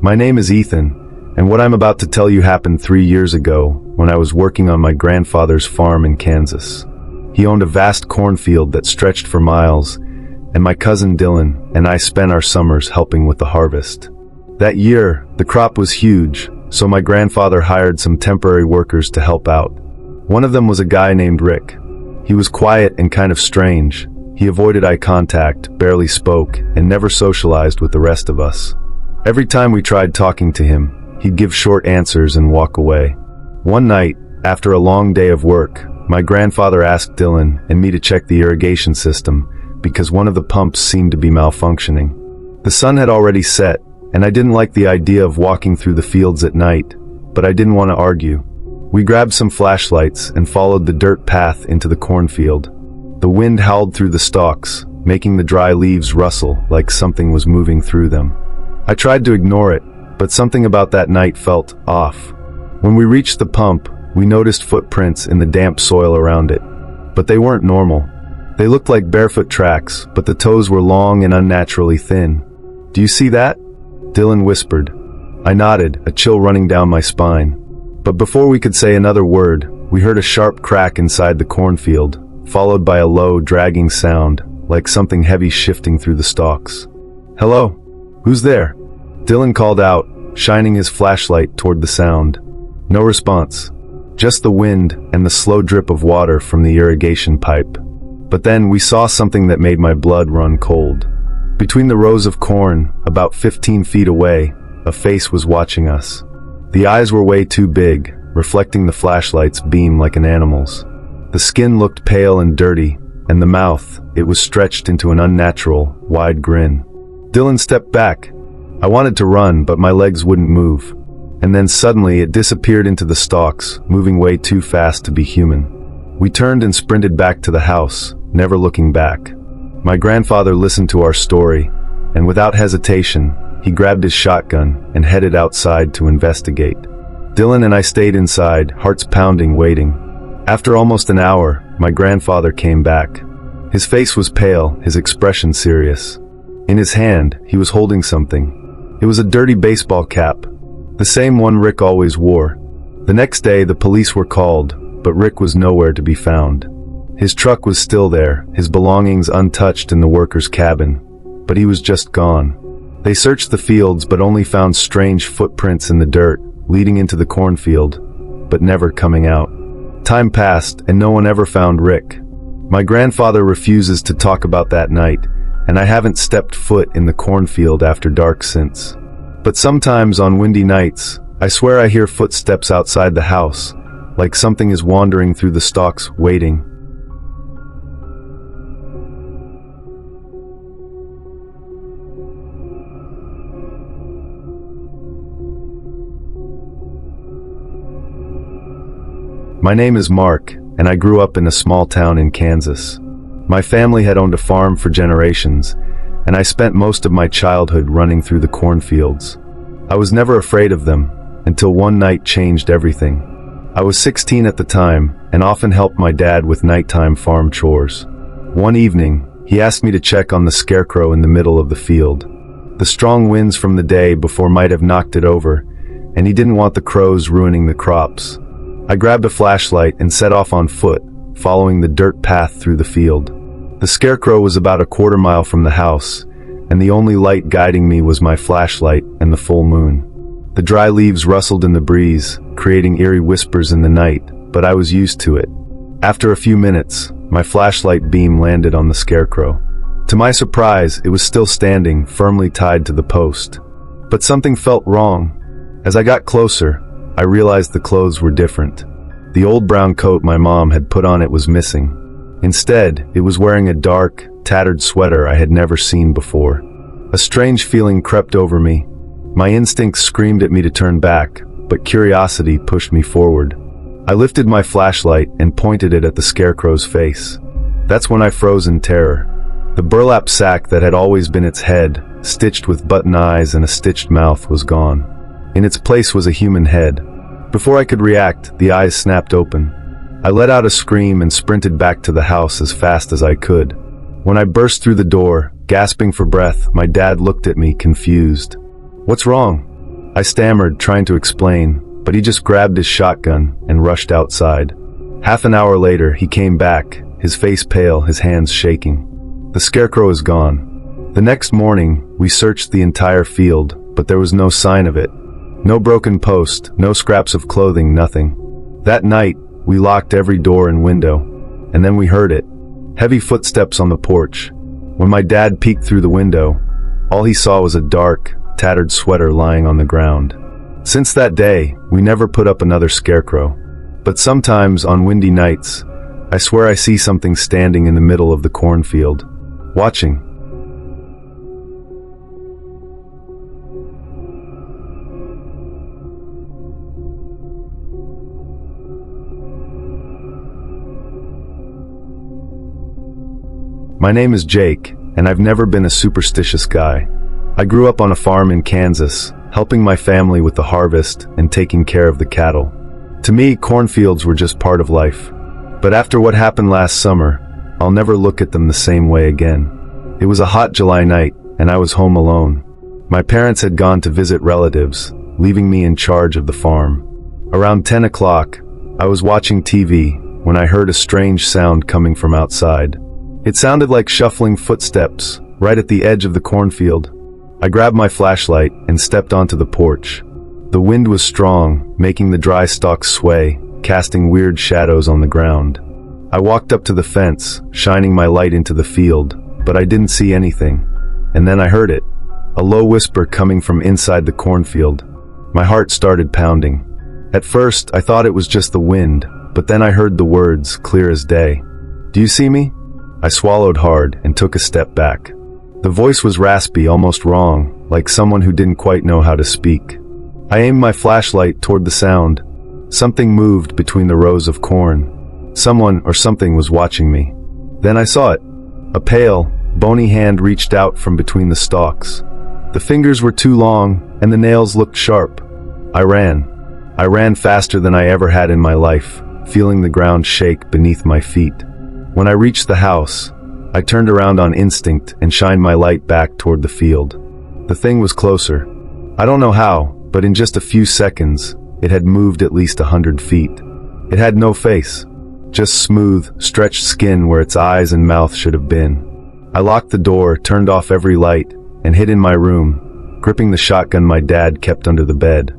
My name is Ethan, and what I'm about to tell you happened 3 years ago when I was working on my grandfather's farm in Kansas. He owned a vast cornfield that stretched for miles, and my cousin Dylan and I spent our summers helping with the harvest. That year, the crop was huge, so my grandfather hired some temporary workers to help out. One of them was a guy named Rick. He was quiet and kind of strange. He avoided eye contact, barely spoke, and never socialized with the rest of us. Every time we tried talking to him, he'd give short answers and walk away. One night, after a long day of work, my grandfather asked Dylan and me to check the irrigation system because one of the pumps seemed to be malfunctioning. The sun had already set, and I didn't like the idea of walking through the fields at night, but I didn't want to argue. We grabbed some flashlights and followed the dirt path into the cornfield. The wind howled through the stalks, making the dry leaves rustle like something was moving through them. I tried to ignore it, but something about that night felt off. When we reached the pump, we noticed footprints in the damp soil around it. But they weren't normal. They looked like barefoot tracks, but the toes were long and unnaturally thin. "Do you see that?" Dylan whispered. I nodded, a chill running down my spine. But before we could say another word, we heard a sharp crack inside the cornfield, followed by a low, dragging sound, like something heavy shifting through the stalks. "Hello? Who's there?" Dylan called out, shining his flashlight toward the sound. No response. Just the wind and the slow drip of water from the irrigation pipe. But then we saw something that made my blood run cold. Between the rows of corn, about 15 feet away, a face was watching us. The eyes were way too big, reflecting the flashlight's beam like an animal's. The skin looked pale and dirty, and the mouth, it was stretched into an unnatural, wide grin. Dylan stepped back. I wanted to run, but my legs wouldn't move. And then suddenly it disappeared into the stalks, moving way too fast to be human. We turned and sprinted back to the house, never looking back. My grandfather listened to our story, and without hesitation, he grabbed his shotgun and headed outside to investigate. Dylan and I stayed inside, hearts pounding, waiting. After almost an hour, my grandfather came back. His face was pale, his expression serious. In his hand, he was holding something. It was a dirty baseball cap, the same one Rick always wore. The next day, the police were called, but Rick was nowhere to be found. His truck was still there, his belongings untouched in the workers' cabin, but he was just gone. They searched the fields but only found strange footprints in the dirt, leading into the cornfield, but never coming out. Time passed, and no one ever found Rick. My grandfather refuses to talk about that night, and I haven't stepped foot in the cornfield after dark since. But sometimes on windy nights, I swear I hear footsteps outside the house, like something is wandering through the stalks, waiting. My name is Mark, and I grew up in a small town in Kansas. My family had owned a farm for generations, and I spent most of my childhood running through the cornfields. I was never afraid of them, until one night changed everything. I was 16 at the time, and often helped my dad with nighttime farm chores. One evening, he asked me to check on the scarecrow in the middle of the field. The strong winds from the day before might have knocked it over, and he didn't want the crows ruining the crops. I grabbed a flashlight and set off on foot, following the dirt path through the field. The scarecrow was about a quarter mile from the house, and the only light guiding me was my flashlight and the full moon. The dry leaves rustled in the breeze, creating eerie whispers in the night, but I was used to it. After a few minutes, my flashlight beam landed on the scarecrow. To my surprise, it was still standing, firmly tied to the post. But something felt wrong. As I got closer, I realized the clothes were different. The old brown coat my mom had put on it was missing. Instead, it was wearing a dark, tattered sweater I had never seen before. A strange feeling crept over me. My instincts screamed at me to turn back, but curiosity pushed me forward. I lifted my flashlight and pointed it at the scarecrow's face. That's when I froze in terror. The burlap sack that had always been its head, stitched with button eyes and a stitched mouth, was gone. In its place was a human head. Before I could react, the eyes snapped open. I let out a scream and sprinted back to the house as fast as I could. When I burst through the door, gasping for breath, my dad looked at me, confused. "What's wrong?" I stammered, trying to explain, but he just grabbed his shotgun and rushed outside. Half an hour later, he came back, his face pale, his hands shaking. The scarecrow is gone. The next morning, we searched the entire field, but there was no sign of it. No broken post, no scraps of clothing, nothing. That night, we locked every door and window, and then we heard it. Heavy footsteps on the porch. When my dad peeked through the window, all he saw was a dark, tattered sweater lying on the ground. Since that day, we never put up another scarecrow. But sometimes, on windy nights, I swear I see something standing in the middle of the cornfield, watching. My name is Jake, and I've never been a superstitious guy. I grew up on a farm in Kansas, helping my family with the harvest and taking care of the cattle. To me, cornfields were just part of life. But after what happened last summer, I'll never look at them the same way again. It was a hot July night, and I was home alone. My parents had gone to visit relatives, leaving me in charge of the farm. Around 10 o'clock, I was watching TV when I heard a strange sound coming from outside. It sounded like shuffling footsteps, right at the edge of the cornfield. I grabbed my flashlight and stepped onto the porch. The wind was strong, making the dry stalks sway, casting weird shadows on the ground. I walked up to the fence, shining my light into the field, but I didn't see anything. And then I heard it, a low whisper coming from inside the cornfield. My heart started pounding. At first, I thought it was just the wind, but then I heard the words clear as day. "Do you see me?" I swallowed hard and took a step back. The voice was raspy, almost wrong, like someone who didn't quite know how to speak. I aimed my flashlight toward the sound. Something moved between the rows of corn. Someone or something was watching me. Then I saw it. A pale, bony hand reached out from between the stalks. The fingers were too long, and the nails looked sharp. I ran. I ran faster than I ever had in my life, feeling the ground shake beneath my feet. When I reached the house, I turned around on instinct and shined my light back toward the field. The thing was closer. I don't know how, but in just a few seconds, it had moved at least 100 feet. It had no face, just smooth, stretched skin where its eyes and mouth should have been. I locked the door, turned off every light, and hid in my room, gripping the shotgun my dad kept under the bed.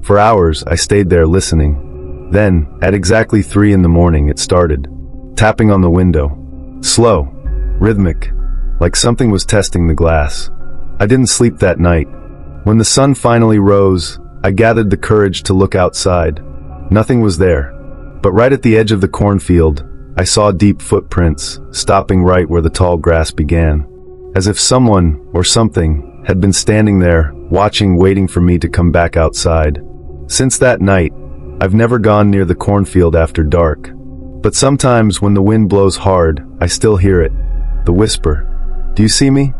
For hours, I stayed there listening. Then, at exactly 3 in the morning, it started. Tapping on the window. Slow. Rhythmic. Like something was testing the glass. I didn't sleep that night. When the sun finally rose, I gathered the courage to look outside. Nothing was there. But right at the edge of the cornfield, I saw deep footprints, stopping right where the tall grass began. As if someone, or something, had been standing there, watching, waiting for me to come back outside. Since that night, I've never gone near the cornfield after dark. But sometimes when the wind blows hard, I still hear it. The whisper. "Do you see me?"